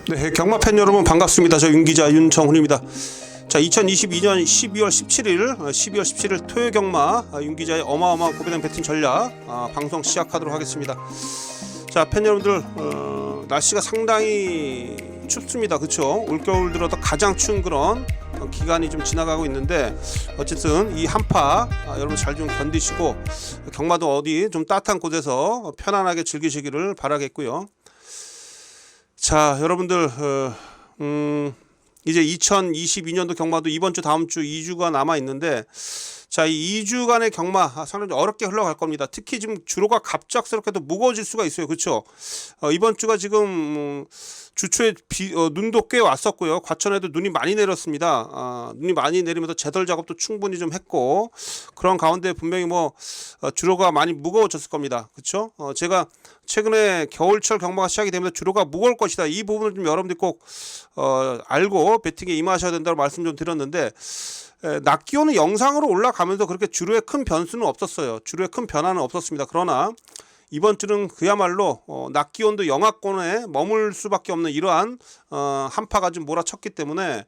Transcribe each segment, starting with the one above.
네, 경마 팬 여러분 반갑습니다. 저 윤기자 윤청훈입니다. 자, 2022년 12월 17일 토요 경마 윤기자의 어마어마한 고배당 배팅 전략 방송 시작하도록 하겠습니다. 자, 팬 여러분들 날씨가 상당히 춥습니다. 그렇죠? 올겨울 들어서 가장 추운 그런 기간이 좀 지나가고 있는데 어쨌든 이 한파 여러분 잘 좀 견디시고 경마도 어디 좀 따뜻한 곳에서 편안하게 즐기시기를 바라겠고요. 자, 여러분들 이제 2022년도 경마도 이번 주 다음 주 2주가 남아 있는데, 자, 이 2주간의 경마 상당히 어렵게 흘러갈 겁니다. 특히 지금 주로가 갑작스럽게도 무거워질 수가 있어요. 그렇죠? 이번 주가 지금 주초에 눈도 꽤 왔었고요. 과천에도 눈이 많이 내렸습니다. 눈이 많이 내리면서 제덜 작업도 충분히 좀 했고, 그런 가운데 분명히 주로가 많이 무거워졌을 겁니다. 그렇죠? 제가 최근에 겨울철 경마가 시작이 되면서 주로가 무거울 것이다, 이 부분을 좀 여러분들이 꼭 알고 배팅에 임하셔야 된다고 말씀 좀 드렸는데, 낮 기온은 영상으로 올라가면서 그렇게 주로에 큰 변수는 없었어요. 주로에 큰 변화는 없었습니다. 그러나 이번 주는 그야말로 낮 기온도 영하권에 머물 수밖에 없는 이러한 한파가 좀 몰아쳤기 때문에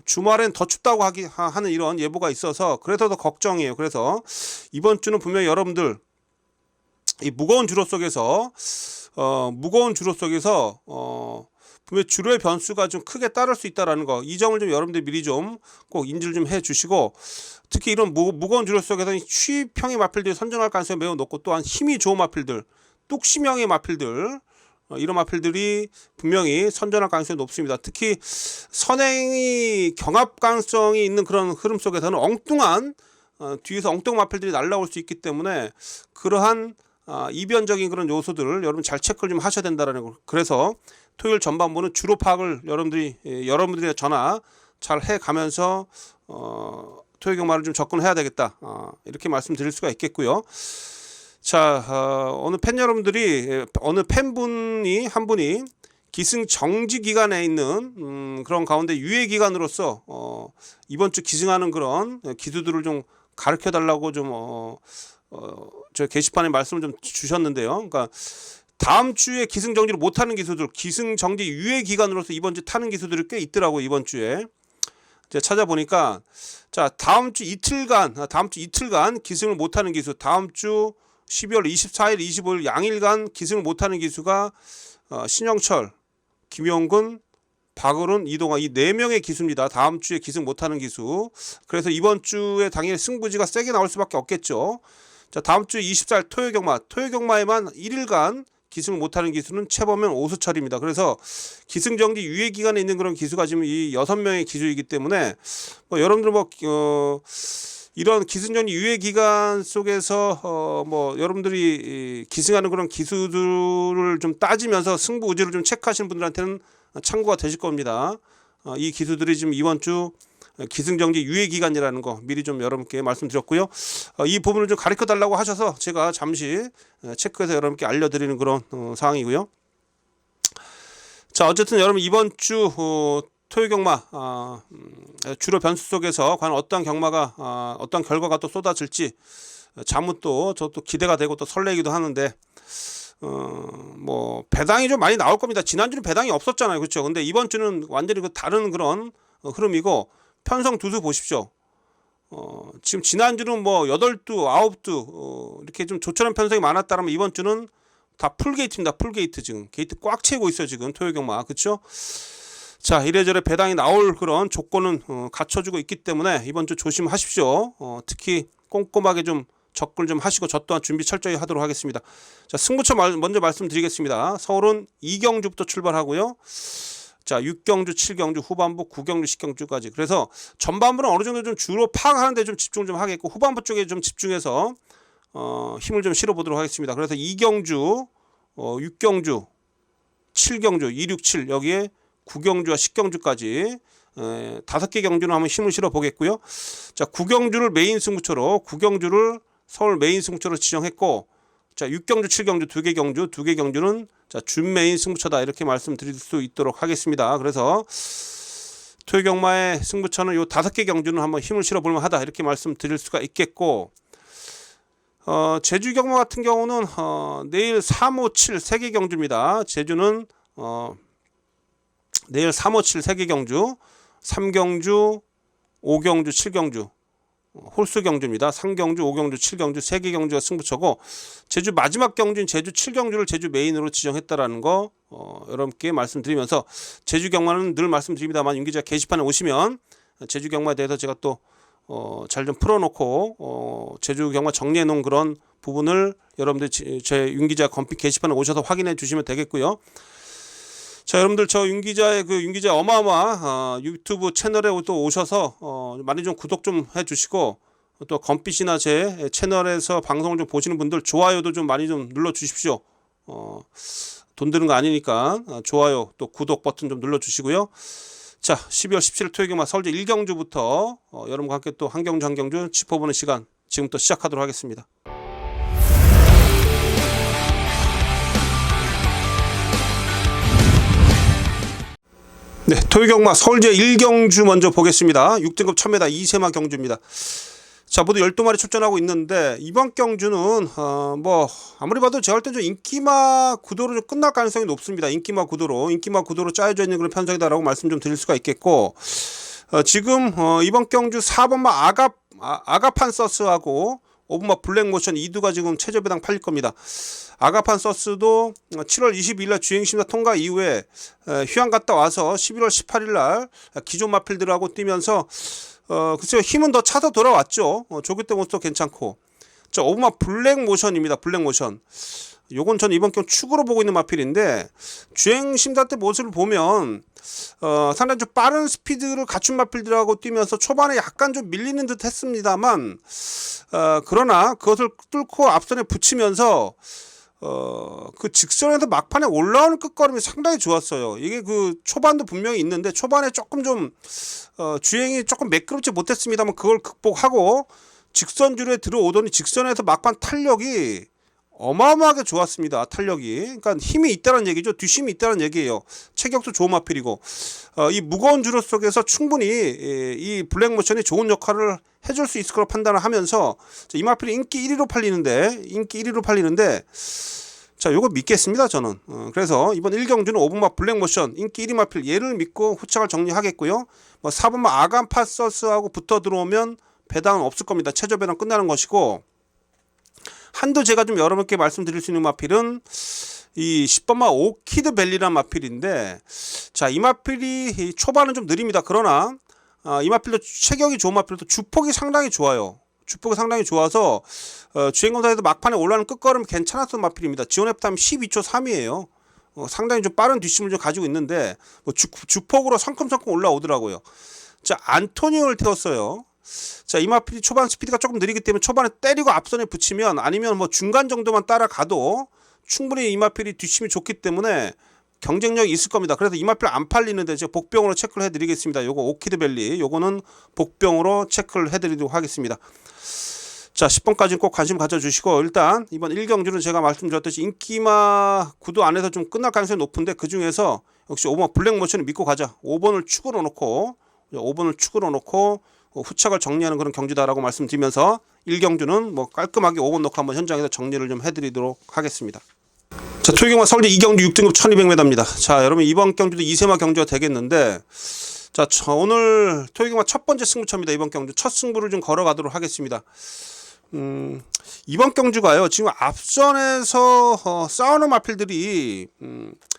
주말엔 더 춥다고 하는 이런 예보가 있어서 그래서 더 걱정이에요. 그래서 이번 주는 분명히 여러분들 이 무거운 주로 속에서 분명히 주로의 변수가 좀 크게 따를 수 있다라는 거, 이 점을 좀 여러분들 미리 좀 꼭 인지를 좀 해주시고, 특히 이런 무거운 주로 속에서는 취평의 마필들이 선전할 가능성이 매우 높고, 또한 힘이 좋은 마필들, 뚝심형의 마필들, 이런 마필들이 분명히 선전할 가능성이 높습니다. 특히 선행이 경합 가능성이 있는 그런 흐름 속에서는 엉뚱한 뒤에서 엉뚱한 마필들이 날라올 수 있기 때문에 그러한 이변적인 그런 요소들을 여러분 잘 체크를 좀 하셔야 된다라는 거. 그래서 토요일 전반부는 주로 파악을 여러분들이 전화 잘 해가면서 토요일 경마를 좀 접근해야 되겠다, 이렇게 말씀드릴 수가 있겠고요. 자, 어느 팬 여러분들이 어느 팬분이 한 분이 기승 정지 기간에 있는 그런 가운데 유예 기간으로서 이번 주 기승하는 그런 기수들을 좀 가르쳐 달라고 좀 저 게시판에 말씀을 좀 주셨는데요. 그러니까 다음 주에 기승정지를 못하는 기수들, 기승정지 유예 기간으로서 이번 주 타는 기수들이 꽤 있더라고요. 이번 주에 제가 찾아보니까, 자, 다음 주 이틀간 기승을 못하는 기수, 다음 주 12월 24일, 25일 양일간 기승을 못하는 기수가 신영철, 김용근, 박을훈, 이동화, 이 4명의 기수입니다. 다음 주에 기승 못하는 기수. 그래서 이번 주에 당연히 승부지가 세게 나올 수밖에 없겠죠. 자, 다음 주 24일 토요경마에만 1일간 기승을 못하는 기수는 최범현, 오수철입니다. 그래서 기승정지 유예 기간에 있는 그런 기수가 지금 이 6명의 기수이기 때문에 여러분들 이런 기승정지 유예 기간 속에서 여러분들이 기승하는 그런 기수들을 좀 따지면서 승부 의지를 좀 체크하시는 분들한테는 참고가 되실 겁니다. 이 기수들이 지금 이번 주 기승정지 유예 기간이라는 거 미리 좀 여러분께 말씀드렸고요. 이 부분을 좀 가르쳐 달라고 하셔서 제가 잠시 체크해서 여러분께 알려드리는 그런 상황이고요. 자, 어쨌든 여러분 이번 주 토요 경마 주로 변수 속에서 과연 어떤 경마가 어떤 결과가 또 쏟아질지 자무 또 저도 기대가 되고 또 설레기도 하는데, 배당이 좀 많이 나올 겁니다. 지난주는 배당이 없었잖아요. 그렇죠? 근데 이번 주는 완전히 다른 그런 흐름이고, 편성 두수 보십시오. 지금 지난주는 8두, 9두 이렇게 좀 조촐한 편성이 많았다면 이번 주는 다 풀게이트입니다. 풀게이트, 지금 게이트 꽉 채고 있어요. 지금 토요 경마. 그렇죠? 자, 이래저래 배당이 나올 그런 조건은 갖춰주고 있기 때문에 이번 주 조심하십시오. 특히 꼼꼼하게 좀 접근 좀 하시고 저 또한 준비 철저히 하도록 하겠습니다. 자, 승부처 먼저 말씀드리겠습니다. 서울은 2경주부터 출발하고요. 자, 6경주, 7경주, 후반부, 9경주, 10경주까지. 그래서 전반부는 어느 정도 좀 주로 파악하는 데 좀 집중을 좀 하겠고, 후반부 쪽에 좀 집중해서 힘을 좀 실어보도록 하겠습니다. 그래서 2경주, 6경주, 7경주, 2, 6, 7 여기에 9경주와 10경주까지 5개 경주는 한번 힘을 실어 보겠고요. 자, 9경주를 메인 승부처로, 9경주를 서울 메인 승부처로 지정했고, 자, 6경주, 7경주 2개 경주는 자, 준 메인 승부처다, 이렇게 말씀드릴 수 있도록 하겠습니다. 그래서 토요 경마의 승부처는 요 5개 경주는 한번 힘을 실어 볼만 하다, 이렇게 말씀드릴 수가 있겠고, 제주 경마 같은 경우는 내일 3, 5, 7 3개 경주입니다. 제주는 내일 357 세계경주, 3경주, 5경주, 7경주 홀수 경주입니다. 3경주, 5경주, 7경주, 3개 경주가 승부처고 제주 마지막 경주인 제주 7경주를 제주 메인으로 지정했다라는 거 여러분께 말씀드리면서 제주 경마는 늘 말씀드립니다만 윤기자 게시판에 오시면 제주 경마에 대해서 제가 또 잘 좀 풀어놓고 제주 경마 정리해 놓은 그런 부분을 여러분들 제 윤기자 검픽 게시판에 오셔서 확인해 주시면 되겠고요. 자, 여러분들 저 윤기자의 그 윤기자 어마어마 유튜브 채널에 또 오셔서 많이 좀 구독 좀 해주시고 또 검빛이나 제 채널에서 방송을 좀 보시는 분들 좋아요도 좀 많이 좀 눌러 주십시오. 돈 드는 거 아니니까 좋아요 또 구독 버튼 좀 눌러 주시고요. 자, 12월 17일 토요일경마 서울제 1경주부터 여러분과 함께 또 한 경주 한 경주 짚어보는 시간 지금부터 시작하도록 하겠습니다. 네, 토요경마 서울제 1경주 먼저 보겠습니다. 6등급 1000m 2세마 경주입니다. 자, 모두 12마리 출전하고 있는데 이번 경주는 뭐 아무리 봐도 제가 할 때 좀 인기마 구도로 좀 끝날 가능성이 높습니다. 인기마 구도로 짜여져 있는 그런 편성이다라고 말씀 좀 드릴 수가 있겠고 지금 이번 경주 4번마 아가판서스하고 5번마 블랙모션 2두가 지금 최저 배당 팔릴 겁니다. 아가판서스도 7월 22일 날 주행심사 통과 이후에 휴양 갔다 와서 11월 18일 날 기존 마필들하고 뛰면서 글쎄요 힘은 더 차서 돌아왔죠. 조기 때 모습도 괜찮고. 자, 5번마 블랙모션입니다. 블랙모션. 요건 전 이번 경우 축으로 보고 있는 마필인데 주행심사 때 모습을 보면 상당히 좀 빠른 스피드를 갖춘 마필들하고 뛰면서 초반에 약간 좀 밀리는 듯 했습니다만 그러나 그것을 뚫고 앞선에 붙이면서 그 직선에서 막판에 올라오는 끝걸음이 상당히 좋았어요. 이게 그 초반도 분명히 있는데 초반에 조금 좀 주행이 조금 매끄럽지 못했습니다만 그걸 극복하고 직선주로에 들어오더니 직선에서 막판 탄력이 어마어마하게 좋았습니다. 탄력이. 그러니까 힘이 있다는 얘기죠. 뒷심이 있다는 얘기예요. 체격도 좋은 마필이고 이 무거운 주로 속에서 충분히 이 블랙모션이 좋은 역할을 해줄 수 있을 거로 판단을 하면서 이 마필이 인기 1위로 팔리는데 자, 요거 믿겠습니다. 저는. 그래서 이번 1경주는 5번마 블랙모션 인기 1위 마필 얘를 믿고 후착을 정리하겠고요. 뭐 4번마 아간파서스하고 붙어 들어오면 배당은 없을 겁니다. 최저 배당 끝나는 것이고 한도 제가 좀 여러분께 말씀드릴 수 있는 마필은 이 10번마 오키드밸리라는 마필인데 자, 이 마필이 초반은 좀 느립니다. 그러나 이 마필도 체격이 좋은 마필도 주폭이 상당히 좋아요. 주폭이 상당히 좋아서 주행검사에도 막판에 올라오는 끝걸음 괜찮았던 마필입니다. 지원 F타임 12초 3이에요. 상당히 좀 빠른 뒷심을 좀 가지고 있는데 뭐 주폭으로 성큼성큼 올라오더라고요. 자, 안토니오를 태웠어요. 자, 이 마필이 초반 스피드가 조금 느리기 때문에 초반에 때리고 앞선에 붙이면 아니면 뭐 중간 정도만 따라가도 충분히 이 마필이 뒷심이 좋기 때문에 경쟁력이 있을 겁니다. 그래서 이 마필 안 팔리는데 제가 복병으로 체크를 해드리겠습니다. 요거 오키드밸리 요거는 복병으로 체크를 해드리도록 하겠습니다. 자, 10번까지는 꼭 관심 가져주시고 일단 이번 1경주는 제가 말씀드렸듯이 인기마 구도 안에서 좀 끝날 가능성이 높은데 그 중에서 역시 5번 블랙모션을 믿고 가자. 5번을 축으로 놓고 후착을 정리하는 그런 경주다라고 말씀드리면서 1경주는 뭐 깔끔하게 5번 놓고 한번 현장에서 정리를 좀 해드리도록 하겠습니다. 자, 토요경마 서울제 2경주 6등급 1200m입니다. 자, 여러분 이번 경주도 2세마 경주가 되겠는데 자, 오늘 토요경마 첫 번째 승부처입니다. 이번 경주 첫 승부를 좀 걸어가도록 하겠습니다. 이번 경주가요 지금 앞선에서 싸우는 마필들이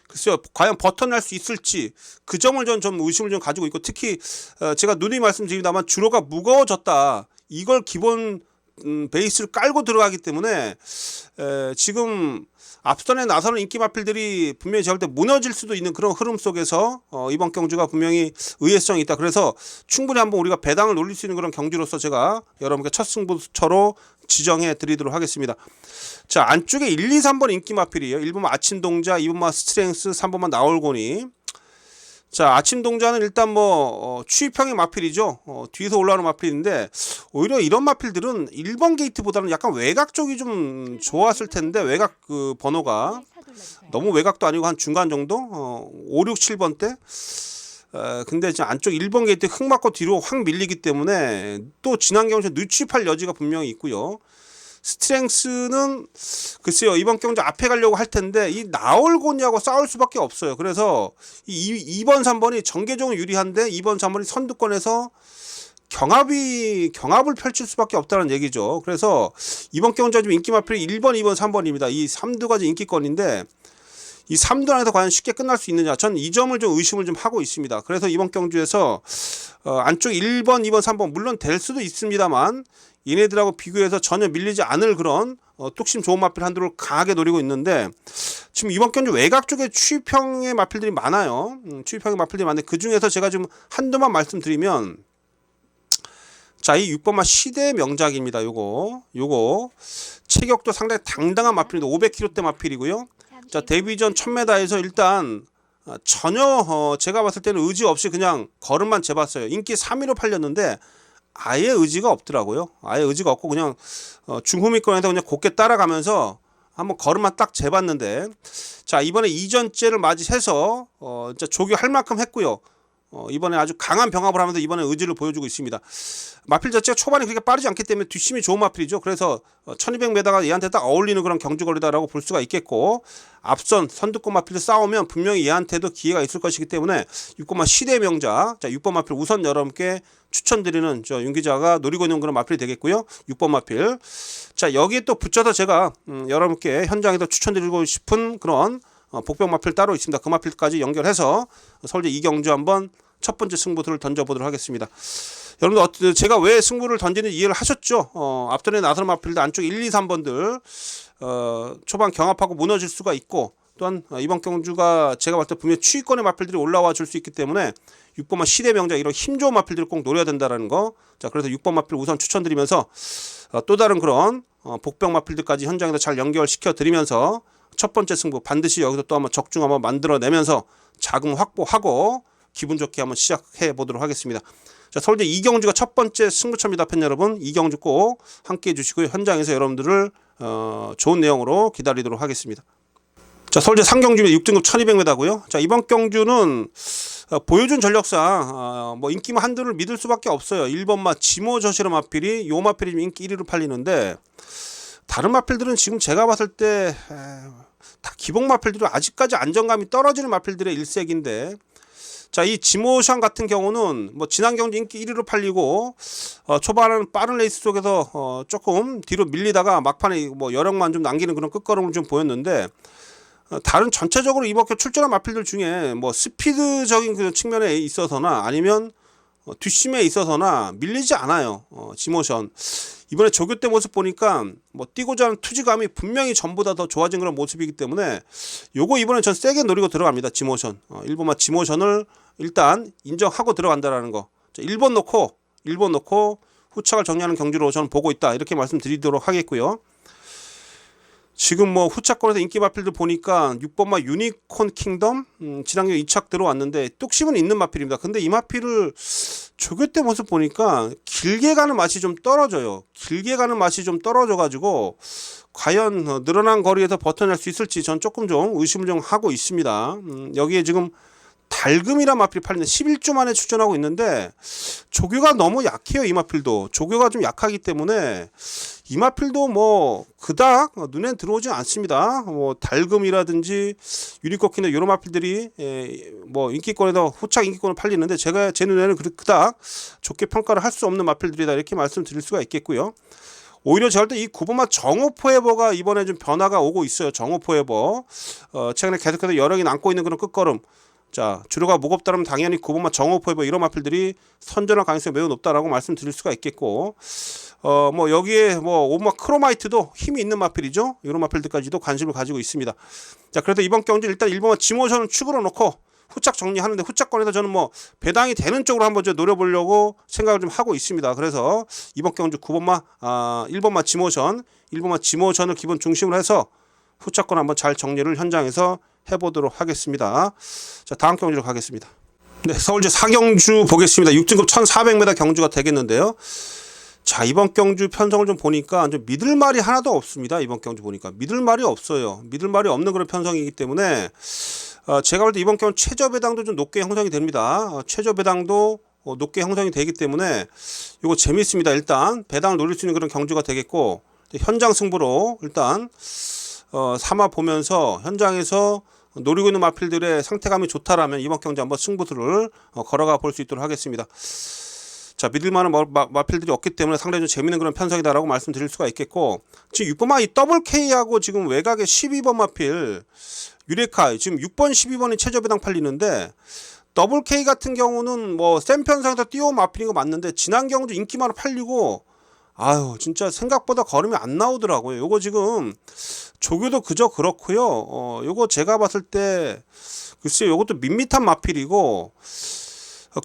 글쎄요 과연 버텨낼 수 있을지 그 점을 좀 의심을 좀 가지고 있고 특히 제가 누누이 말씀드립니다만 주로가 무거워졌다 이걸 기본 베이스를 깔고 들어가기 때문에 지금 앞선에 나서는 인기 마필들이 분명히 제가 볼 때 무너질 수도 있는 그런 흐름 속에서 이번 경주가 분명히 의외성이 있다. 그래서 충분히 한번 우리가 배당을 놀릴 수 있는 그런 경주로서 제가 여러분께 첫 승부처로 지정해 드리도록 하겠습니다. 자, 안쪽에 1, 2, 3번 인기 마필이에요. 1번만 아침동자, 2번만 스트렝스, 3번만 나올고니. 자, 아침동자는 일단 뭐 추입형의 마필이죠. 뒤에서 올라오는 마필인데 오히려 이런 마필들은 1번 게이트보다는 약간 외곽 쪽이 좀 좋았을 텐데 외곽 그 번호가 너무 외곽도 아니고 한 중간 정도 5, 6, 7번 대 근데 지금 안쪽 1번 게이트 흙 맞고 뒤로 확 밀리기 때문에 또 지난 경주에 늦추입할 여지가 분명히 있고요. 스트렝스는 글쎄요, 이번 경주 앞에 가려고 할 텐데 이 나올곤이하고 싸울 수밖에 없어요. 그래서 이 2번 3번이 전개적으로 유리한데 2번 3번이 선두권에서 경합을 펼칠 수밖에 없다는 얘기죠. 그래서 이번 경주가 좀 인기 마필이 1번, 2번, 3번입니다. 이 3두가 인기권인데 이 3두 안에서 과연 쉽게 끝날 수 있느냐, 전 이 점을 좀 의심을 좀 하고 있습니다. 그래서 이번 경주에서 안쪽 1번, 2번, 3번 물론 될 수도 있습니다만 얘네들하고 비교해서 전혀 밀리지 않을 그런 뚝심 좋은 마필 한두를 강하게 노리고 있는데, 지금 이번 경주 외곽 쪽에 추입형의 마필들이 많아요. 추입형의 마필들이 많은데 그 중에서 제가 좀 한두만 말씀드리면, 자, 이 6번마 시대의 명작입니다. 요거 체격도 상당히 당당한 마필인데 500kg대 마필이고요. 자, 데뷔 전 1000m에서 일단 전혀 제가 봤을 때는 의지 없이 그냥 걸음만 재봤어요. 인기 3위로 팔렸는데 아예 의지가 없더라고요. 아예 의지가 없고 그냥 중후미권에서 그냥 곱게 따라가면서 한번 걸음만 딱 재봤는데, 자, 이번에 2전째를 맞이해서 진짜 조교할 만큼 했고요. 이번에 아주 강한 병합을 하면서 이번에 의지를 보여주고 있습니다. 마필 자체가 초반에 그렇게 빠르지 않기 때문에 뒷심이 좋은 마필이죠. 그래서 1200m가 얘한테 딱 어울리는 그런 경주거리다라고 볼 수가 있겠고, 앞선 선두권 마필을 싸우면 분명히 얘한테도 기회가 있을 것이기 때문에 6번마 시대의 명작, 자, 6번 마필 우선 여러분께 추천드리는 윤 기자가 노리고 있는 그런 마필이 되겠고요. 6번 마필. 자, 여기에 또 붙여서 제가 여러분께 현장에서 추천드리고 싶은 그런 복병 마필 따로 있습니다. 그 마필까지 연결해서 서울대 이경주 한번 첫 번째 승부들을 던져보도록 하겠습니다. 여러분들 제가 왜 승부를 던지는지 이해를 하셨죠? 앞전에 나서는 마필들 안쪽 1, 2, 3번들 초반 경합하고 무너질 수가 있고, 또한 이번 경주가 제가 봤을 때 분명히 추위권의 마필들이 올라와 줄 수 있기 때문에 6번마 시대 명작 이런 힘 좋은 마필들을 꼭 노려야 된다는 거. 자, 그래서 6번 마필 우선 추천드리면서 또 다른 그런 복병 마필들까지 현장에서 잘 연결시켜 드리면서 첫 번째 승부 반드시 여기서 또 한번 적중 한번 만들어내면서 자금 확보하고 기분 좋게 한번 시작해 보도록 하겠습니다. 자, 서울대 이경주가 첫 번째 승부처입니다. 팬 여러분, 이경주 꼭 함께 해주시고요. 현장에서 여러분들을 좋은 내용으로 기다리도록 하겠습니다. 자, 서울대 상경주입니다. 6등급 1200m고요. 자, 이번 경주는 보여준 전력상 뭐 인기만 한두를 믿을 수밖에 없어요. 1번마 지모저시라 마필이 요 마필이 좀 인기 1위로 팔리는데, 다른 마필들은 지금 제가 봤을 때 다 기복 마필들이 아직까지 안정감이 떨어지는 마필들의 일색인데, 자, 이 지모션 같은 경우는 뭐 지난 경주 인기 1위로 팔리고 초반에는 빠른 레이스 속에서 조금 뒤로 밀리다가 막판에 뭐 여력만 좀 남기는 그런 끝걸음을 좀 보였는데, 다른 전체적으로 이번 주 출전한 마필들 중에 뭐 스피드적인 그 측면에 있어서나 아니면 뒷심에 있어서나 밀리지 않아요. 지모션 이번에 조교 때 모습 보니까 뭐 뛰고자 하는 투지감이 분명히 전보다 더 좋아진 그런 모습이기 때문에 요거 이번에 전 세게 노리고 들어갑니다. 지모션 1번마 지모션을 일단 인정하고 들어간다라는 거. 자, 1번 놓고 후착을 정리하는 경주로 저는 보고 있다, 이렇게 말씀드리도록 하겠고요. 지금 뭐 후차권에서 인기 마필들 보니까 6번마 유니콘 킹덤 지난겨 2착 들어왔는데 뚝심은 있는 마필입니다. 근데 이 마필을 조교 때 모습 보니까 길게 가는 맛이 좀 떨어져요. 길게 가는 맛이 좀 떨어져가지고 과연 늘어난 거리에서 버텨낼 수 있을지 전 조금 좀 의심을 좀 하고 있습니다. 여기에 지금 달금이란 마필이 팔리는데 11주 만에 출전하고 있는데 조교가 너무 약해요. 이 마필도 조교가 좀 약하기 때문에 이 마필도 뭐 그닥 눈에 들어오지 않습니다. 뭐 달금이라든지 유니코키나 이런 마필들이 뭐 인기권에서 후착 인기권을 팔리는데 제가 제 눈에는 그닥 좋게 평가를 할 수 없는 마필들이다, 이렇게 말씀드릴 수가 있겠고요. 오히려 제가 볼 때 이 9번마 정오포에버가 이번에 좀 변화가 오고 있어요. 정오포에버 최근에 계속해서 여력이 남고 있는 그런 끝걸음. 자, 주류가 무겁다면 당연히 9번마 정오포에버 이런 마필들이 선전할 가능성이 매우 높다라고 말씀드릴 수가 있겠고, 뭐 여기에 뭐 5번마 크로마이트도 힘이 있는 마필이죠. 이런 마필들까지도 관심을 가지고 있습니다. 자, 그래도 이번 경주 일단 1번마 지모션은 축으로 놓고 후착 정리하는데, 후착권에서 저는 뭐 배당이 되는 쪽으로 한번 노려보려고 생각을 좀 하고 있습니다. 그래서 이번 경주 9번마 1번마 지모션을 기본 중심으로 해서 후착권 한번 잘 정리를 현장에서 해보도록 하겠습니다. 자, 다음 경주로 가겠습니다. 네, 서울제 4경주 보겠습니다. 6등급 1400m 경주가 되겠는데요. 자, 이번 경주 편성을 좀 보니까 좀 믿을 말이 하나도 없습니다. 이번 경주 보니까 믿을 말이 없어요. 믿을 말이 없는 그런 편성이기 때문에 제가 볼 때 이번 경주 최저 배당도 좀 높게 형성이 됩니다. 최저 배당도 높게 형성이 되기 때문에 이거 재밌습니다. 일단 배당을 노릴 수 있는 그런 경주가 되겠고, 현장 승부로 일단 삼아 보면서 현장에서 노리고 있는 마필들의 상태감이 좋다라면 이번 경기 한번 승부수를 걸어가 볼 수 있도록 하겠습니다. 자, 믿을만한 마필들이 없기 때문에 상당히 좀 재밌는 그런 편성이다라고 말씀드릴 수가 있겠고, 지금 6번마 이 더블 K하고 지금 외곽에 12번 마필 유레카 지금 6번 12번이 최저 배당 팔리는데, 더블 K 같은 경우는 뭐 센 편성에서 띄워온 마필인 거 맞는데 지난 경우도 인기만으로 팔리고, 아유 진짜 생각보다 걸음이 안 나오더라고요. 요거 지금 조교도 그저 그렇고요. 요거 제가 봤을 때 글쎄요, 요것도 밋밋한 마필이고,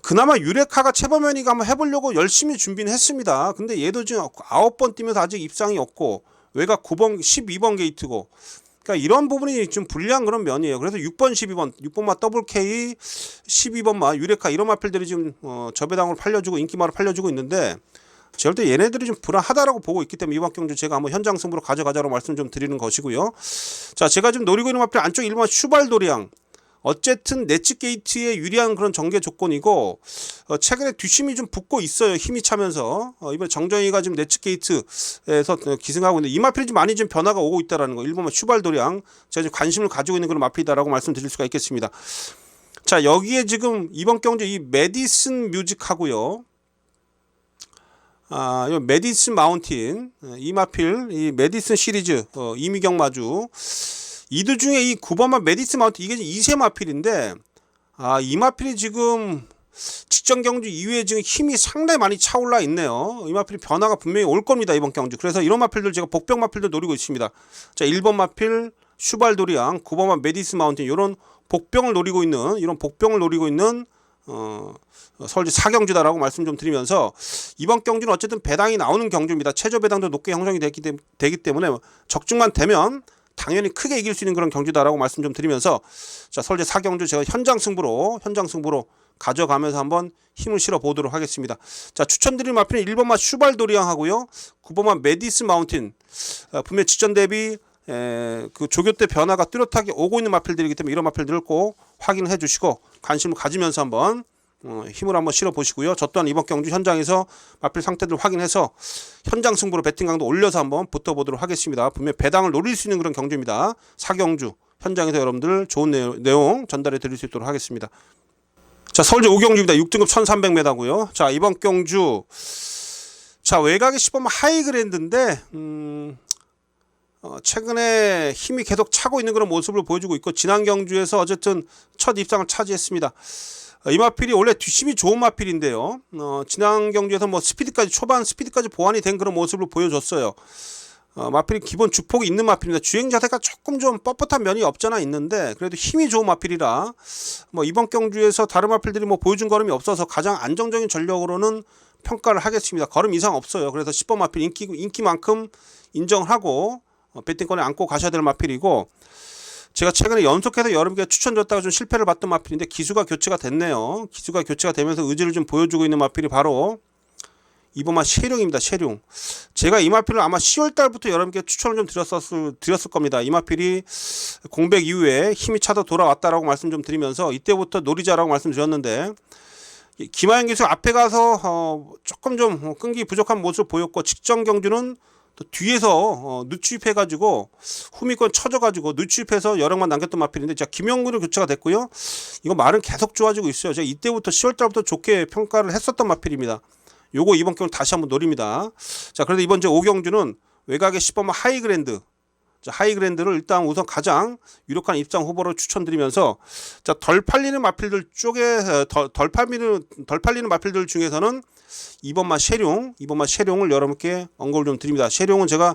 그나마 유레카가 최범현이가 한번 해보려고 열심히 준비는 했습니다. 근데 얘도 지금 9번 뛰면서 아직 입상이 없고, 외곽 9번 12번 게이트고, 그러니까 이런 부분이 좀 불리한 그런 면이에요. 그래서 6번 6번마 더블 K 12번마 유레카 이런 마필들이 지금 저배당으로 팔려주고 인기마로 팔려주고 있는데, 제가 볼 때 얘네들이 좀 불안하다라고 보고 있기 때문에 이번 경주 제가 한번 현장 승부로 가져가자고 말씀 좀 드리는 것이고요. 자, 제가 지금 노리고 있는 마필 안쪽 1번 슈발도리앙, 어쨌든 네츠 게이트에 유리한 그런 전개 조건이고, 최근에 뒷심이 좀 붙고 있어요. 힘이 차면서. 이번에 정정희가 지금 네츠 게이트에서 기승하고 있는데, 이 마필이 좀 많이 좀 변화가 오고 있다라는 거. 1번만 슈발도리앙, 제가 지금 관심을 가지고 있는 그런 마필이다라고 말씀드릴 수가 있겠습니다. 자, 여기에 지금 이번 경주 이 메디슨 뮤직하고요, 이 메디슨 마운틴, 이 마필, 이 메디슨 시리즈, 이미경 마주, 이두 중에 이 9번만 메디슨 마운틴, 이게 2세 마필인데, 이 마필이 지금 직전 경주 이후에 지금 힘이 상당히 많이 차올라 있네요. 이 마필이 변화가 분명히 올 겁니다, 이번 경주. 그래서 이런 마필들 제가 복병 마필들 노리고 있습니다. 자, 1번 마필 슈발도리앙, 9번만 메디슨 마운틴, 이런 복병을 노리고 있는 서울시 4경주다라고 말씀 좀 드리면서, 이번 경주는 어쨌든 배당이 나오는 경주입니다. 최저 배당도 높게 형성이 되기 때문에 적중만 되면 당연히 크게 이길 수 있는 그런 경주다라고 말씀 좀 드리면서, 자, 서울시 4경주 제가 현장 승부로 가져가면서 한번 힘을 실어 보도록 하겠습니다. 자, 추천드릴 마필은 1번마 슈발도리앙 하고요, 9번마 메디스 마운틴, 분명 직전 대비 그 조교 때 변화가 뚜렷하게 오고 있는 마필들이기 때문에 이런 마필들을 꼭 확인해 주시고 관심을 가지면서 한번 힘을 한번 실어 보시고요. 저 또한 이번 경주 현장에서 마필 상태들 확인해서 현장 승부로 배팅 강도 올려서 한번 붙어보도록 하겠습니다. 분명 배당을 노릴 수 있는 그런 경주입니다. 4경주 현장에서 여러분들 좋은 내용 전달해 드릴 수 있도록 하겠습니다. 자, 서울제 5경주입니다. 6등급 1300m고요. 자, 이번 경주, 자, 외곽에 10번 하이그랜드인데 최근에 힘이 계속 차고 있는 그런 모습을 보여주고 있고, 지난 경주에서 어쨌든 첫 입상을 차지했습니다. 이 마필이 원래 뒷심이 좋은 마필인데요, 지난 경주에서 뭐 초반 스피드까지 보완이 된 그런 모습을 보여줬어요. 마필이 기본 주폭이 있는 마필입니다. 주행 자세가 조금 좀 뻣뻣한 면이 없잖아 있는데, 그래도 힘이 좋은 마필이라 뭐 이번 경주에서 다른 마필들이 뭐 보여준 걸음이 없어서 가장 안정적인 전력으로는 평가를 하겠습니다. 걸음 이상 없어요. 그래서 10번 마필 인기만큼 인정하고 배팅권에 안고 가셔야 될 마필이고, 제가 최근에 연속해서 여러분께 추천줬다가 좀 실패를 봤던 마필인데 기수가 교체가 됐네요. 기수가 교체가 되면서 의지를 좀 보여주고 있는 마필이 바로 이번마 쉐룡입니다. 쉐룡. 제가 이 마필을 아마 10월 달부터 여러분께 추천을 좀 드렸을 겁니다. 이 마필이 공백 이후에 힘이 차서 돌아왔다라고 말씀 좀 드리면서 이때부터 노리자라고 말씀드렸는데, 김하영 기수 앞에 가서 조금 좀 끈기 부족한 모습을 보였고, 직전 경주는 또 뒤에서 늦추입해가지고 후미권 쳐져가지고 늦추입해서 여력만 남겼던 마필인데, 자, 김영근으로 교체가 됐고요. 이거 말은 계속 좋아지고 있어요. 제가 이때부터 10월달부터 좋게 평가를 했었던 마필입니다. 요거 이번 경주 다시 한번 노립니다. 자, 그래도 이번 제 5경주는 외곽에 10번마 하이그랜드, 자, 하이그랜드를 일단 우선 가장 유력한 입장 후보로 추천드리면서, 자, 덜 팔리는 마필들 쪽에 덜 팔리는 마필들 중에서는 2번마 쉐룡을 여러분께 언급을 좀 드립니다. 쉐룡은 제가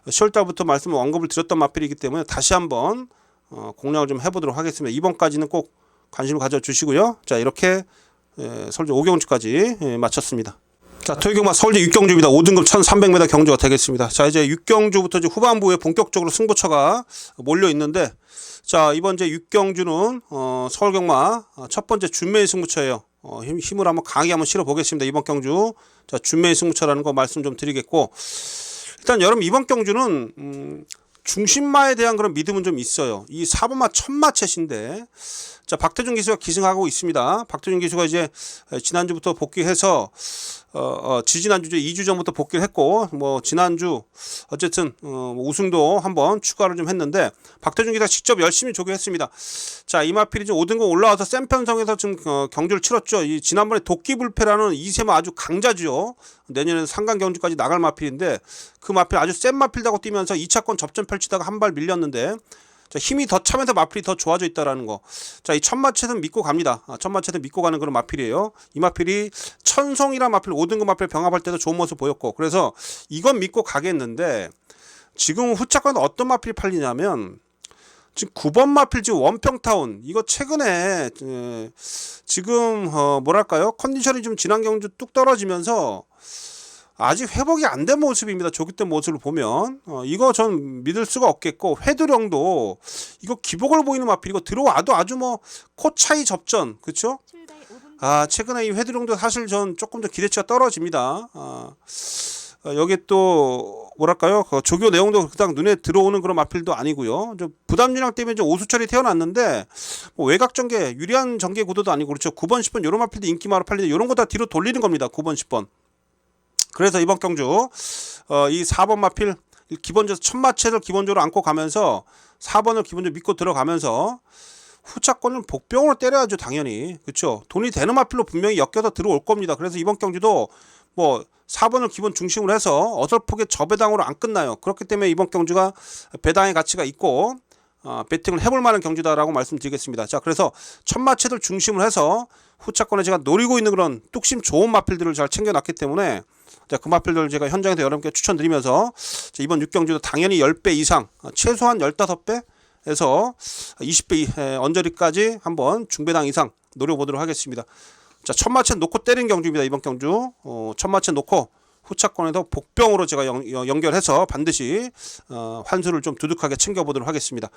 10월달부터 언급을 드렸던 마필이기 때문에 다시 한번 공략을 좀 해보도록 하겠습니다. 2번까지는 꼭 관심을 가져주시고요. 자, 이렇게 서울제 5경주까지 마쳤습니다. 자, 토요경마 서울제 6경주입니다. 5등급 1300m 경주가 되겠습니다. 자, 이제 6경주부터 이제 후반부에 본격적으로 승부처가 몰려 있는데, 자, 이번 제 6경주는 서울경마 첫 번째 준매의 승부처예요. 힘을 한번 강하게 한번 실어 보겠습니다. 이번 경주. 자, 준매의 승부처라는 거 말씀 좀 드리겠고, 일단 여러분 이번 경주는 중심마에 대한 그런 믿음은 좀 있어요. 이 4번마 첫마챗인데, 자, 박태준 기수가 기승하고 있습니다. 박태준 기수가 이제 지난주부터 복귀해서 지지난주죠. 2주 전부터 복귀를 했고, 뭐, 지난주, 어쨌든, 우승도 한번 추가를 좀 했는데, 박태준 기자 직접 열심히 조교했습니다. 자, 이마필이 좀 5등급 올라와서 센 편성에서 좀 경주를 치렀죠. 지난번에 도끼불패라는 2세마 아주 강자죠. 내년에는 상강 경주까지 나갈 마필인데, 그 마필 아주 센 마필다고 뛰면서 2차권 접전 펼치다가 한 발 밀렸는데, 자, 힘이 더 차면서 마필이 더 좋아져 있다라는 거. 자, 이 천마채는 믿고 갑니다. 천마채는 믿고 가는 그런 마필이에요. 이 마필이 천송이란 마필 5등급 마필 병합할 때도 좋은 모습 보였고, 그래서 이건 믿고 가겠는데, 지금 후차권 어떤 마필이 팔리냐면, 지금 9번 마필 지금 원평타운 이거 최근에 지금 뭐랄까요, 컨디션이 좀 지난 경주 뚝 떨어지면서 아직 회복이 안 된 모습입니다. 조기 때 모습을 보면 이거 전 믿을 수가 없겠고, 회두령도 이거 기복을 보이는 마필이고, 들어와도 아주 뭐 코 차이 접전, 그렇죠? 최근에 이 회두령도 사실 전 조금 더 기대치가 떨어집니다. 여기 또 뭐랄까요, 그 조교 내용도 그닥 눈에 들어오는 그런 마필도 아니고요. 좀 부담 진영 때문에 좀 오수철이 태어났는데, 뭐 외곽 전개 유리한 전개 구도도 아니고, 그렇죠. 9번 10번 이런 마필도 인기마로 팔리는데, 이런 거 다 뒤로 돌리는 겁니다. 9번 10번. 그래서 이번 경주 이 4번 마필 기본적으로 천마체를 기본적으로 안고 가면서 4번을 기본적으로 믿고 들어가면서, 후차권은 복병으로 때려야죠. 당연히, 그렇죠. 돈이 되는 마필로 분명히 엮여서 들어올 겁니다. 그래서 이번 경주도 뭐 4번을 기본 중심으로 해서 어설프게 저배당으로 안 끝나요. 그렇기 때문에 이번 경주가 배당의 가치가 있고 배팅을 해볼 만한 경주다라고 말씀드리겠습니다. 자, 그래서 천마체들 중심으로 해서 후차권에 제가 노리고 있는 그런 뚝심 좋은 마필들을 잘 챙겨놨기 때문에, 자, 그 마필들 제가 현장에서 여러분께 추천드리면서, 자, 이번 6경주도 당연히 10배 이상, 최소한 15배에서 20배 언저리까지 한번 중배당 이상 노려보도록 하겠습니다. 자, 천마체 놓고 때린 경주입니다. 이번 경주 천마체 놓고 후차권에서 복병으로 제가 연결해서 반드시 환수를 좀 두둑하게 챙겨보도록 하겠습니다.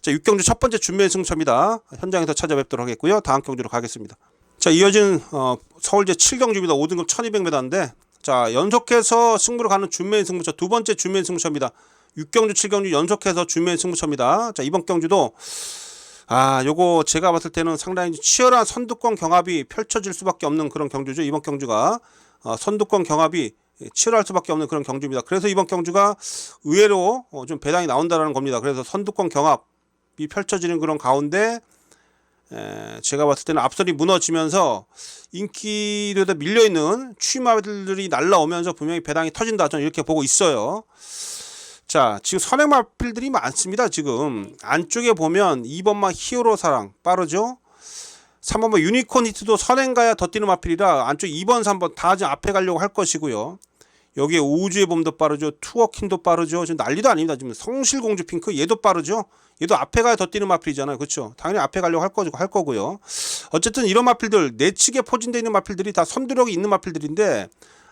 자, 6경주 첫 번째 준매 승차입니다. 현장에서 찾아뵙도록 하겠고요. 다음 경주로 가겠습니다. 자, 이어진 서울제 7경주입니다. 5등급 1200m인데, 자, 연속해서 승부를 가는 준매 승부처 두 번째 준매 승부처입니다. 6경주 7경주 연속해서 준매 승부처입니다. 자, 이번 경주도 요거 제가 봤을 때는 상당히 치열한 선두권 경합이 펼쳐질 수밖에 없는 그런 경주죠. 이번 경주가 선두권 경합이 치열할 수밖에 없는 그런 경주입니다. 그래서 이번 경주가 의외로 좀 배당이 나온다라는 겁니다. 그래서 선두권 경합이 펼쳐지는 그런 가운데, 제가 봤을 때는 앞선이 무너지면서 인기로다 밀려있는 취마들이 날라오면서 분명히 배당이 터진다, 저는 이렇게 보고 있어요. 자, 지금 선행 마필들이 많습니다. 지금 안쪽에 보면 2번마 히어로 사랑 빠르죠. 3번마 유니콘 히트도 선행가야 더 뛰는 마필이라 안쪽 2번 3번 다 지금 앞에 가려고 할 것이고요. 여기에 우주의 봄도 빠르죠. 투어킹도 빠르죠. 지금 난리도 아닙니다. 지금 성실공주 핑크 얘도 빠르죠. 얘도 앞에 가야 더 뛰는 마필이잖아요. 그렇죠? 당연히 앞에 가려고 할 거고요. 어쨌든 이런 마필들, 내측에 포진되어 있는 마필들이 다 선두력이 있는 마필들인데,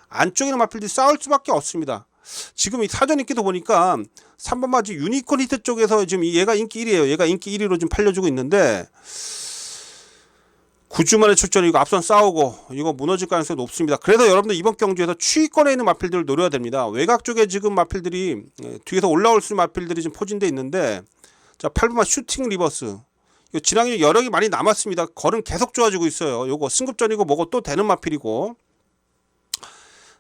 안쪽에 있는 마필들이 싸울 수밖에 없습니다. 지금 이 사전 인기도 보니까 3번 맞이 유니콘 히트 쪽에서 지금 얘가 인기 1위에요. 얘가 인기 1위로 좀 팔려주고 있는데, 9주 만에 출전이고 앞선 싸우고 이거 무너질 가능성이 높습니다. 그래서 여러분들 이번 경주에서 추위권에 있는 마필들을 노려야 됩니다. 외곽 쪽에 지금 마필들이 뒤에서 올라올 수 있는 마필들이 좀 포진돼 있는데, 자, 8번마 슈팅 리버스 이거 지난해 여력이 많이 남았습니다. 걸은 계속 좋아지고 있어요. 요거 승급전이고 뭐고 또 되는 마필이고,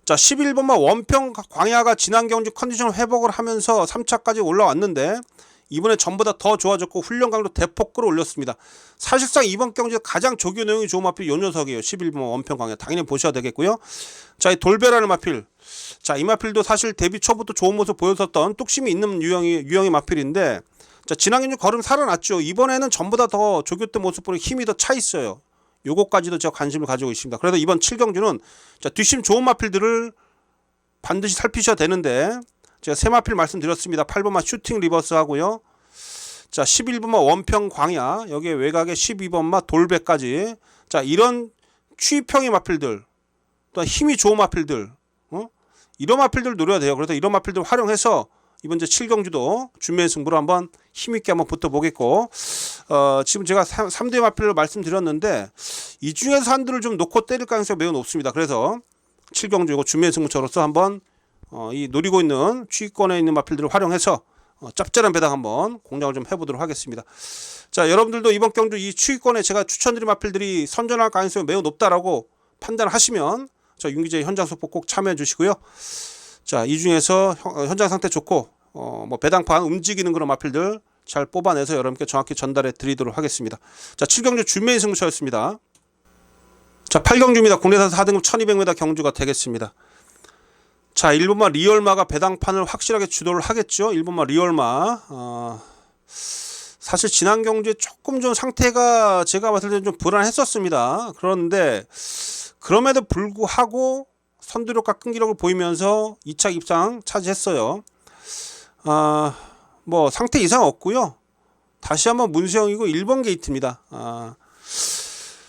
자, 11번마 원평 광야가 지난 경주 컨디션 회복을 하면서 3차까지 올라왔는데, 이번에 전보다 더 좋아졌고 훈련 강도 대폭 끌어올렸습니다. 사실상 이번 경주에 가장 조교 내용이 좋은 마필 요 녀석이에요. 11번 원평 광야 당연히 보셔야 되겠고요. 자, 이 돌배라는 마필, 자, 이 마필도 사실 데뷔 초부터 좋은 모습 보였었던 뚝심이 있는 유형의 마필인데, 자, 지난 경주 걸음 살아났죠. 이번에는 전보다 더 조교 때 모습 보니 힘이 더 차 있어요. 요거까지도 제가 관심을 가지고 있습니다. 그래서 이번 7경주는 자, 뒷심 좋은 마필들을 반드시 살피셔야 되는데, 제가 세 마필 말씀드렸습니다. 8번마 슈팅 리버스 하고요. 자, 11번마 원평 광야, 여기에 외곽에 12번마 돌배까지. 자, 이런 취평의 마필들, 또 힘이 좋은 마필들, 이런 마필들 노려야 돼요. 그래서 이런 마필들 활용해서 이번 제 7경주도 준매 승부로 한번 힘있게 한번 붙어보겠고, 지금 제가 3대 마필을 말씀드렸는데, 이 중에서 한두를 좀 놓고 때릴 가능성이 매우 높습니다. 그래서 7경주 이거 준매 승부처로서 한번 이 노리고 있는 취권에 있는 마필들을 활용해서 짭짤한 배당 한번 공략을 좀 해보도록 하겠습니다. 자, 여러분들도 이번 경주 이 취권에 제가 추천드린 마필들이 선전할 가능성이 매우 높다라고 판단하시면, 자, 윤기재 현장 속보 꼭 참여해 주시고요. 자, 이 중에서 현장 상태 좋고 뭐 배당판 움직이는 그런 마필들 잘 뽑아내서 여러분께 정확히 전달해 드리도록 하겠습니다. 자, 7경주 준메인 승부처였습니다. 자, 8경주입니다. 국내산 4등급 1200m 경주가 되겠습니다. 자, 일본마 리얼마가 배당판을 확실하게 주도를 하겠죠. 일본마 리얼마. 사실 지난 경주에 조금 좀 상태가 제가 봤을 때는 좀 불안했었습니다. 그런데 그럼에도 불구하고 선두력과 끈기력을 보이면서 2차 입상 차지했어요. 뭐 상태 이상 없고요. 다시 한번 문수영이고 1번 게이트입니다.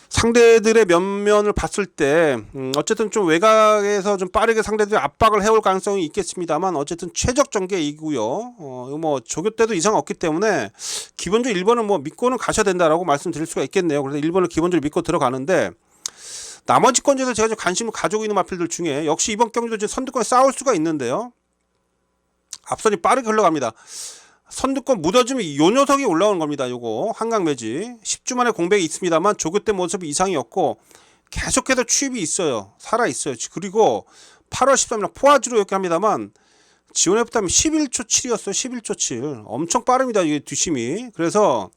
상대들의 면면을 봤을 때 어쨌든 좀 외곽에서 좀 빠르게 상대들이 압박을 해올 가능성이 있겠습니다만 어쨌든 최적 전개이고요. 뭐 조교 때도 이상 없기 때문에 기본적으로 1번은 뭐 믿고는 가셔야 된다라고 말씀드릴 수가 있겠네요. 그래서 1번을 기본적으로 믿고 들어가는데 나머지 건지에서 제가 좀 관심을 가지고 있는 마필들 중에 역시 이번 경기도 지금 선두권에 싸울 수가 있는데요. 앞선이 빠르게 흘러갑니다. 선두권 무너지면 요 녀석이 올라오는 겁니다. 요거 한강 매직 10주 만에 공백이 있습니다만 조교 때 모습이 이상이었고 계속해서 추입이 있어요. 살아 있어요. 그리고 8월 13일 포화지로 이렇게 합니다만 지원해 붙으면 11초 7이었어요. 11초 7 엄청 빠릅니다. 이게 뒷심이. 그래서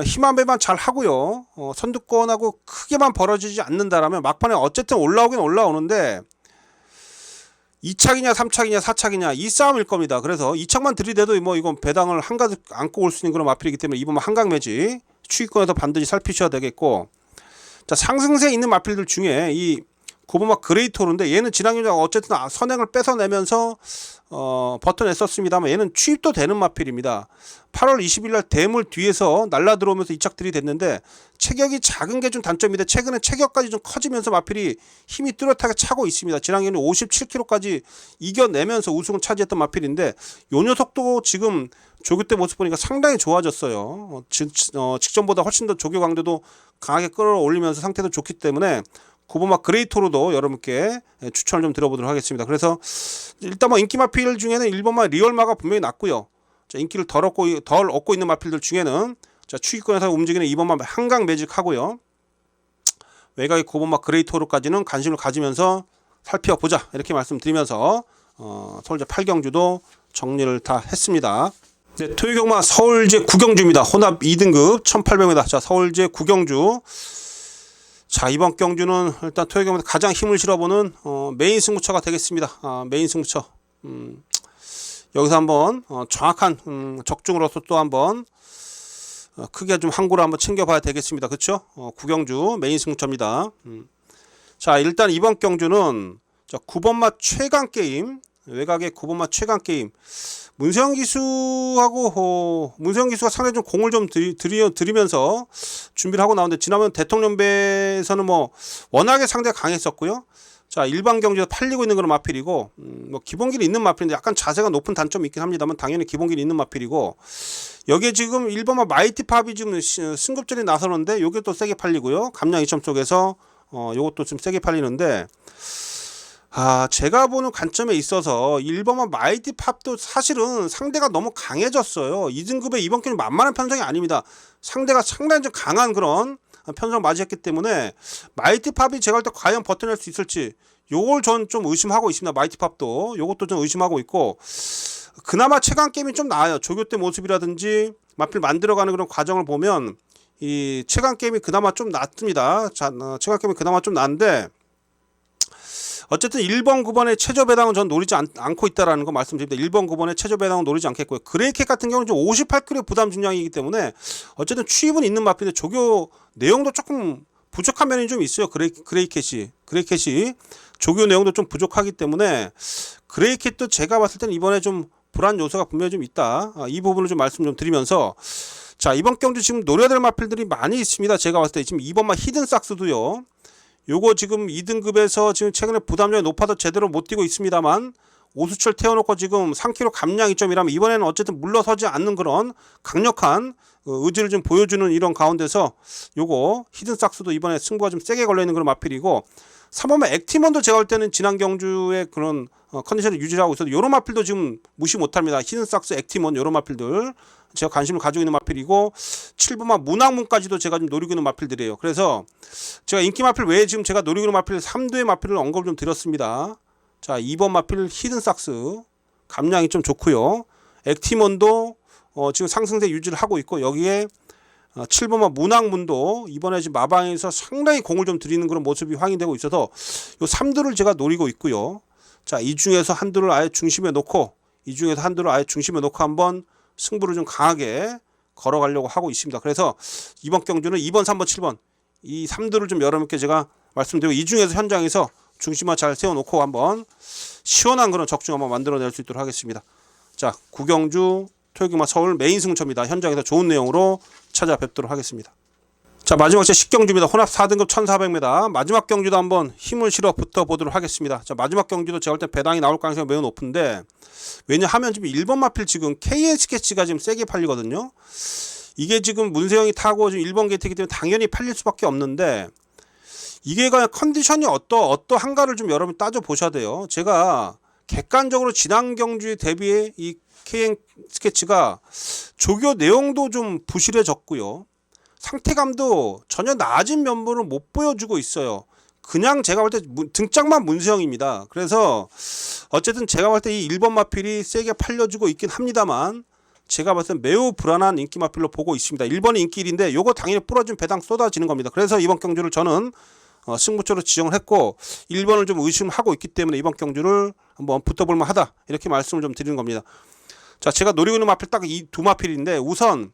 힘한 배만 잘 하고요. 선두권하고 크게만 벌어지지 않는다라면 막판에 어쨌든 올라오긴 올라오는데 2착이냐 3착이냐 4착이냐 이 싸움일 겁니다. 그래서 2착만 들이대도 뭐 이건 배당을 한가득 안고 올 수 있는 그런 마필이기 때문에 이번 한강 매직 추위권에서 반드시 살피셔야 되겠고, 자, 상승세에 있는 마필들 중에 이 9번마 그레이토르인데 얘는 지난 경기 어쨌든 선행을 뺏어내면서 버텨냈었습니다만 얘는 추입도 되는 마필입니다. 8월 20일 날 대물 뒤에서 날라 들어오면서 2착들이 됐는데 체격이 작은 게 좀 단점인데 최근에 체격까지 좀 커지면서 마필이 힘이 뚜렷하게 차고 있습니다. 지난 경기 57kg까지 이겨내면서 우승을 차지했던 마필인데 요 녀석도 지금 조교 때 모습 보니까 상당히 좋아졌어요. 직전보다 훨씬 더 조교 강도도 강하게 끌어올리면서 상태도 좋기 때문에 9번마 그레이토로도 여러분께 추천을 좀 드려보도록 하겠습니다. 그래서 일단 뭐 인기 마필 중에는 1번마 리얼마가 분명히 낫고요. 자, 인기를 덜 얻고 있는 마필들 중에는 자, 추기권에서 움직이는 2번마 한강 매직하고요. 외곽의 9번마 그레이토로까지는 관심을 가지면서 살펴보자 이렇게 말씀드리면서 서울제 8경주도 정리를 다 했습니다. 네, 토요경마 서울제 9경주입니다. 혼합 2등급 1800m. 자, 서울제 9경주. 자, 이번 경주는 일단 토요경마에서 가장 힘을 실어보는 메인 승부처가 되겠습니다. 메인 승부처. 여기서 한번 정확한 적중으로서 또 한번 크게 좀 항구를 한번 챙겨봐야 되겠습니다. 그렇죠? 9경주 메인 승부처입니다. 자, 일단 이번 경주는 자, 9번마 최강 게임, 외곽의 9번마 최강 게임. 문세영 기수가 상당히 좀 공을 좀 들이면서 준비를 하고 나오는데 지난번 대통령배에서는 뭐 워낙에 상대가 강했었고요. 자, 일반 경주에서 팔리고 있는 그런 마필이고 뭐 기본기는 있는 마필인데 약간 자세가 높은 단점이 있긴 합니다만 당연히 기본기는 있는 마필이고 여기에 지금 1번마 마이티팝이 지금 승급전에 나서는데 요게 또 세게 팔리고요. 감량 2점 쪽에서 요것도 좀 세게 팔리는데 제가 보는 관점에 있어서 1번마 마이티팝도 사실은 상대가 너무 강해졌어요. 2등급의 이번 경기 만만한 편성이 아닙니다. 상대가 상당히 좀 강한 그런 편성을 맞이했기 때문에 마이티팝이 제가 할 때 과연 버텨낼 수 있을지 요걸 전 좀 의심하고 있습니다. 마이티팝도 요것도 좀 의심하고 있고 그나마 최강 게임이 좀 나아요. 조교 때 모습이라든지 마필 만들어가는 그런 과정을 보면 이 최강 게임이 그나마 좀 낫습니다. 자, 최강 게임이 그나마 좀 나은데 어쨌든 1번 9번의 최저 배당은 전 노리지 않고 있다라는 거 말씀드립니다. 1번 9번의 최저 배당은 노리지 않겠고요. 그레이캣 같은 경우는 좀 58kg 부담 중량이기 때문에 어쨌든 추입은 있는 마필인데 조교 내용도 조금 부족한 면이 좀 있어요. 그레이캣이 조교 내용도 좀 부족하기 때문에 그레이캣도 제가 봤을 때는 이번에 좀 불안 요소가 분명히 좀 있다. 이 부분을 좀 말씀 좀 드리면서 자, 이번 경주 지금 노려야 될 마필들이 많이 있습니다. 제가 봤을 때 지금 2번마 히든삭스도요. 요거 지금 2등급에서 지금 최근에 부담력이 높아서 제대로 못 뛰고 있습니다만 오수철 태워놓고 지금 3kg 감량 2점이라면 이번에는 어쨌든 물러서지 않는 그런 강력한 의지를 좀 보여주는 이런 가운데서 요거 히든삭스도 이번에 승부가 좀 세게 걸려있는 그런 마필이고 3번마 액티먼도 제가 볼 때는 지난 경주의 그런 컨디션을 유지하고 있어도 요런 마필도 지금 무시 못합니다. 히든삭스, 액티먼 요런 마필들 제가 관심을 가지고 있는 마필이고 7번마 문학문까지도 제가 좀 노리고 있는 마필들이에요. 그래서 제가 인기 마필 외에 지금 제가 노리고 있는 마필 3두의 마필을 언급을 좀 드렸습니다. 자, 2번 마필 히든삭스 감량이 좀 좋고요. 액티먼도 지금 상승세 유지를 하고 있고 여기에 7번마 문학문도 이번에 지금 마방에서 상당히 공을 좀 들이는 그런 모습이 확인되고 있어서 요 3두를 제가 노리고 있고요. 자, 이 중에서 한두를 아예 중심에 놓고 한번 승부를 좀 강하게 걸어가려고 하고 있습니다. 그래서 이번 경주는 2번, 3번, 7번 이 3두를 좀 여러분께 제가 말씀드리고 이 중에서 현장에서 중심만 잘 세워놓고 한번 시원한 그런 적중 한번 만들어낼 수 있도록 하겠습니다. 자, 구경주 토요일경마 서울 메인 승부처입니다. 현장에서 좋은 내용으로 찾아뵙도록 하겠습니다. 자, 마지막 제 10경주입니다. 혼합 4등급 1400m 마지막 경주도 한번 힘을 실어 붙어보도록 하겠습니다. 자, 마지막 경주도 제가 볼 때 배당이 나올 가능성이 매우 높은데 왜냐하면 지금 1번 마필 지금 KN 스케치가 지금 세게 팔리거든요. 이게 지금 문세영이 타고 지금 1번 게이트이기 때문에 당연히 팔릴 수밖에 없는데 이게 컨디션이 어떠한가를 좀 여러분 따져 보셔야 돼요. 제가 객관적으로 지난 경주에 대비해 이 KN 스케치가 조교 내용도 좀 부실해졌고요. 상태감도 전혀 나아진 면모를 못 보여주고 있어요. 그냥 제가 볼 때 등짝만 문세영입니다. 그래서 어쨌든 제가 볼 때 이 1번 마필이 세게 팔려주고 있긴 합니다만 제가 봤을 때 매우 불안한 인기 마필로 보고 있습니다. 1번이 인기 1인데 요거 당연히 부러진 배당 쏟아지는 겁니다. 그래서 이번 경주를 저는 승부처로 지정을 했고 1번을 좀 의심하고 있기 때문에 이번 경주를 한번 붙어볼만 하다 이렇게 말씀을 좀 드리는 겁니다. 자, 제가 노리고 있는 마필 딱 이 두 마필인데 우선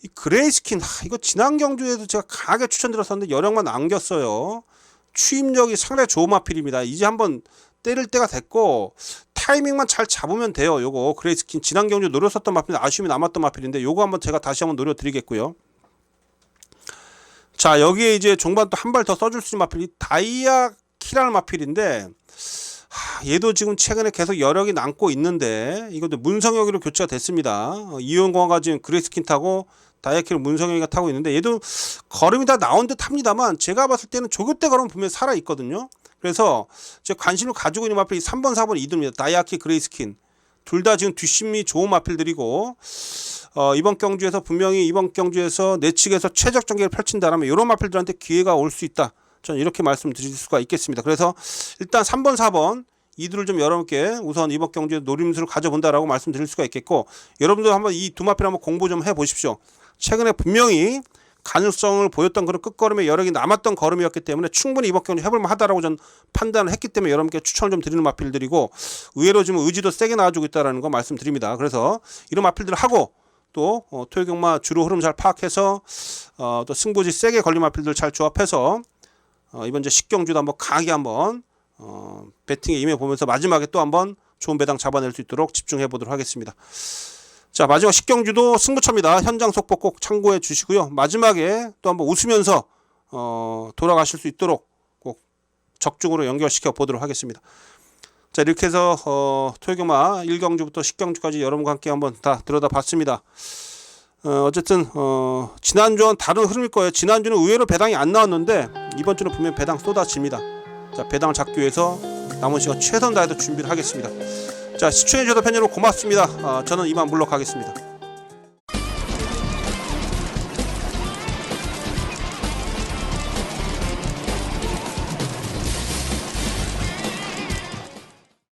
이 그레이스킨 이거 지난 경주에도 제가 강하게 추천드렸었는데 여력만 안겼어요. 추임력이 상당히 좋은 마필입니다. 이제 한번 때릴 때가 됐고 타이밍만 잘 잡으면 돼요. 요거 그레이스킨 지난 경주 노렸었던 마필인데 아쉬움이 남았던 마필인데 요거 한번 제가 다시 한번 노려드리겠고요. 자, 여기에 이제 종반 또 한 발 더 써줄 수 있는 마필이 다이아키라는 마필인데 얘도 지금 최근에 계속 여력이 남고 있는데 이것도 문성혁이로 교체가 됐습니다. 이용광가 지금 그레이스킨 타고 다이아키를 문성혁이가 타고 있는데 얘도 걸음이 다 나온 듯 합니다만 제가 봤을 때는 조교 때 걸으면 분명히 살아있거든요. 그래서 제가 관심을 가지고 있는 마필이 3번, 4번, 2두입니다. 다이아키, 그레이스킨 둘 다 지금 뒷심이 좋은 마필들이고 이번 경주에서 분명히 이번 경주에서 내측에서 최적 전개를 펼친다라면 이런 마필들한테 기회가 올 수 있다. 저는 이렇게 말씀드릴 수가 있겠습니다. 그래서 일단 3번, 4번 이들을 좀 여러분께 우선 이번 경주에 노림수를 가져본다라고 말씀드릴 수가 있겠고 여러분도 한번 이 두 마필 한번 공부 좀 해보십시오. 최근에 분명히 가능성을 보였던 그런 끝걸음의 여력이 남았던 걸음이었기 때문에 충분히 이번 경주 해볼만 하다라고 저는 판단을 했기 때문에 여러분께 추천을 좀 드리는 마필들이고 의외로 지금 의지도 세게 나와주고 있다는 거 말씀드립니다. 그래서 이런 마필들을 하고 또 토요경마 주로 흐름 잘 파악해서 또 승부지 세게 걸린 마필들 잘 조합해서 이번 이제 10경주도 한번 강하게 한번 배팅에 임해보면서 마지막에 또 한번 좋은 배당 잡아낼 수 있도록 집중해 보도록 하겠습니다. 자, 마지막 10경주도 승부처입니다. 현장 속보 꼭 참고해 주시고요. 마지막에 또 한번 웃으면서 돌아가실 수 있도록 꼭 적중으로 연결시켜 보도록 하겠습니다. 자, 이렇게 해서 토요경마 1경주부터 10경주까지 여러분과 함께 한번 다 들여다봤습니다. 어쨌든 지난주와는 다른 흐름일 거예요. 지난주는 의외로 배당이 안 나왔는데 이번 주는 분명히 배당 쏟아집니다. 자, 배당을 잡기 위해서 남은 시간 최선 다해서 준비를 하겠습니다. 자, 시청해주셔서 팬 여러분 고맙습니다. 저는 이만 물러가겠습니다.